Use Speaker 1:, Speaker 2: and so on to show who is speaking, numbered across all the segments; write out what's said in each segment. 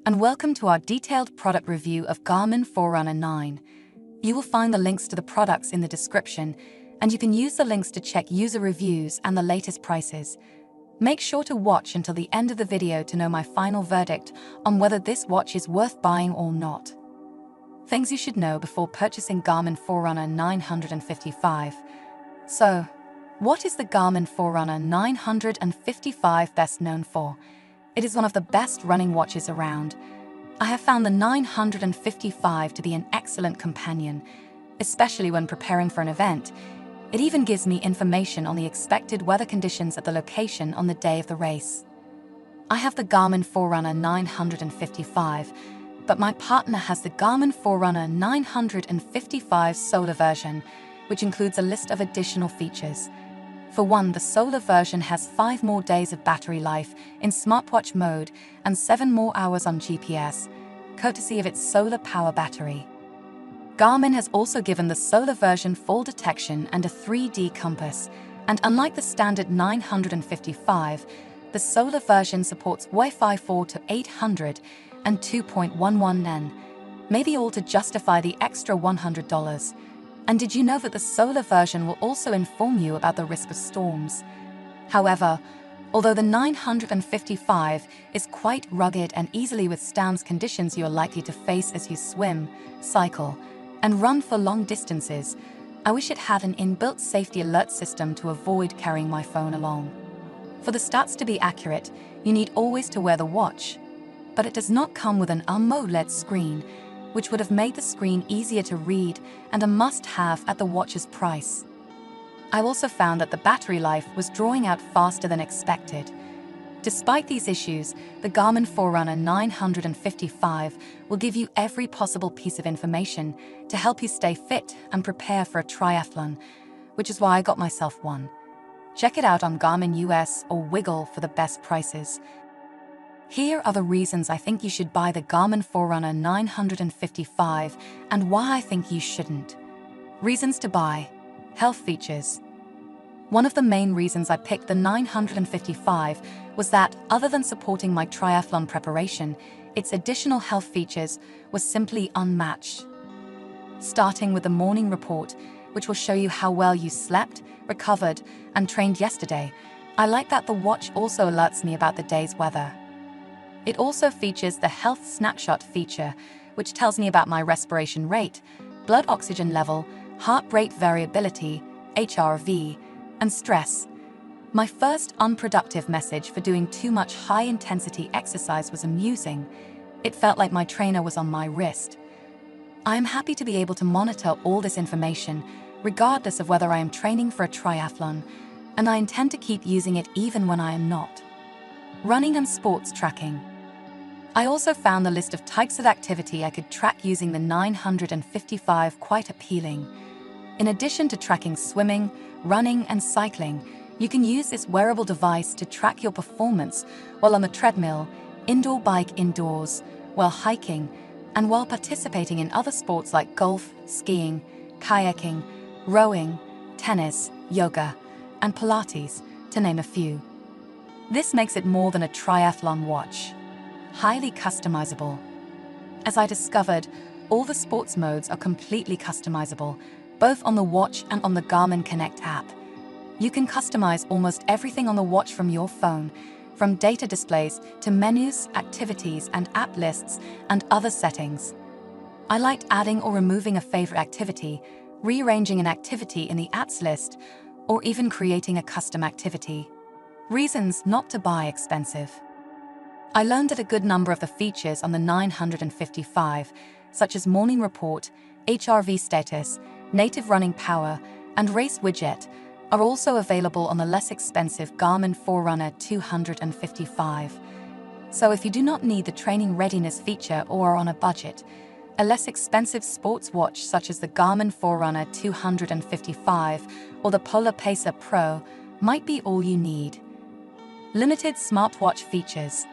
Speaker 1: and welcome to our detailed product review of Garmin Forerunner 9. You will find the links to the products in the description, and you can use the links to check user reviews and the latest prices. Make sure to watch until the end of the video to know my final verdict on whether this watch is worth buying or not. Things you should know before purchasing Garmin Forerunner 955. So, what is the Garmin Forerunner 955 best known for? It is one of the best running watches around. I have found the 955 to be an excellent companion, especially when preparing for an event. It even gives me information on the expected weather conditions at the location on the day of the race. I have the Garmin Forerunner 955, but my partner has the Garmin Forerunner 955 Solar version, which includes a list of additional features. For one, the Solar version has 5 more days of battery life in smartwatch mode and 7 more hours on GPS, courtesy of its solar power battery. Garmin has also given the Solar version fall detection and a 3D compass, and unlike the standard 955, the Solar version supports Wi-Fi 4 to 800 and 2.11 N, maybe all to justify the extra $100. And did you know that the Solar version will also inform you about the risk of storms? However, although the 955 is quite rugged and easily withstands conditions you are likely to face as you swim, cycle, and run for long distances, I wish it had an inbuilt safety alert system to avoid carrying my phone along. For the stats to be accurate, you need always to wear the watch, but it does not come with an AMOLED screen, which would have made the screen easier to read and a must-have at the watch's price. I also found that the battery life was drawing out faster than expected. Despite these issues, the Garmin Forerunner 955 will give you every possible piece of information to help you stay fit and prepare for a triathlon, which is why I got myself one. Check it out on Garmin US or Wiggle for the best prices. Here are the reasons I think you should buy the Garmin Forerunner 955 and why I think you shouldn't. Reasons to buy. Health features. One of the main reasons I picked the 955 was that, other than supporting my triathlon preparation, its additional health features were simply unmatched. Starting with the morning report, which will show you how well you slept, recovered, and trained yesterday, I like that the watch also alerts me about the day's weather. It also features the Health Snapshot feature, which tells me about my respiration rate, blood oxygen level, heart rate variability, HRV, and stress. My first unproductive message for doing too much high-intensity exercise was amusing. It felt like my trainer was on my wrist. I am happy to be able to monitor all this information, regardless of whether I am training for a triathlon, and I intend to keep using it even when I am not. Running and sports tracking. I also found the list of types of activity I could track using the 955 quite appealing. In addition to tracking swimming, running, and cycling, you can use this wearable device to track your performance while on the treadmill, indoor bike indoors, while hiking, and while participating in other sports like golf, skiing, kayaking, rowing, tennis, yoga, and Pilates, to name a few. This makes it more than a triathlon watch. Highly customizable. As I discovered, all the sports modes are completely customizable, both on the watch and on the Garmin Connect app. You can customize almost everything on the watch from your phone, from data displays to menus, activities, and app lists, and other settings. I liked adding or removing a favorite activity, rearranging an activity in the apps list, or even creating a custom activity. Reasons not to buy expensive. I learned that a good number of the features on the 955, such as morning report, HRV status, native running power, and race widget, are also available on the less expensive Garmin Forerunner 255. So if you do not need the training readiness feature or are on a budget, a less expensive sports watch such as the Garmin Forerunner 255 or the Polar Pacer Pro might be all you need. Limited smartwatch features.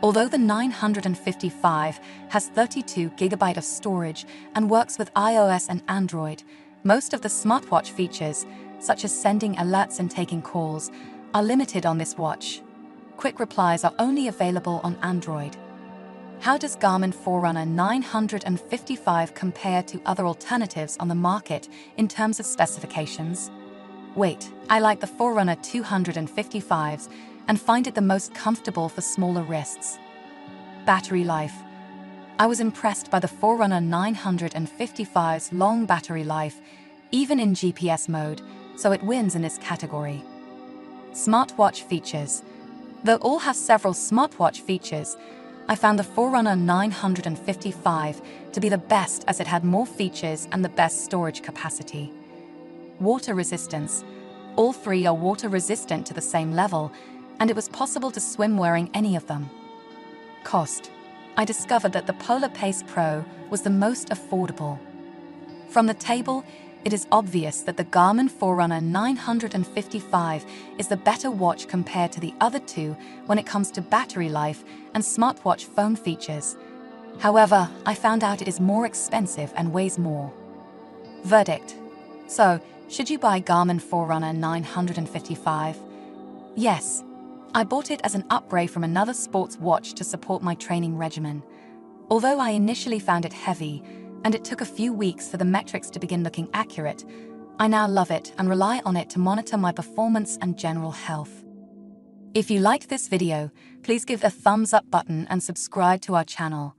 Speaker 1: Although the 955 has 32 GB of storage and works with iOS and Android, most of the smartwatch features, such as sending alerts and taking calls, are limited on this watch. Quick replies are only available on Android. How does Garmin Forerunner 955 compare to other alternatives on the market in terms of specifications? Wait, I like the Forerunner 255s and find it the most comfortable for smaller wrists. Battery life. I was impressed by the Forerunner 955's long battery life, even in GPS mode, so it wins in this category. Smartwatch features. Though all have several smartwatch features, I found the Forerunner 955 to be the best as it had more features and the best storage capacity. Water resistance. All three are water resistant to the same level, and it was possible to swim wearing any of them. Cost. I discovered that the Polar Pace Pro was the most affordable. From the table, it is obvious that the Garmin Forerunner 955 is the better watch compared to the other two when it comes to battery life and smartwatch phone features. However, I found out it is more expensive and weighs more. Verdict. So, should you buy Garmin Forerunner 955? Yes. I bought it as an upgrade from another sports watch to support my training regimen. Although I initially found it heavy, and it took a few weeks for the metrics to begin looking accurate, I now love it and rely on it to monitor my performance and general health. If you liked this video, please give a thumbs up button and subscribe to our channel.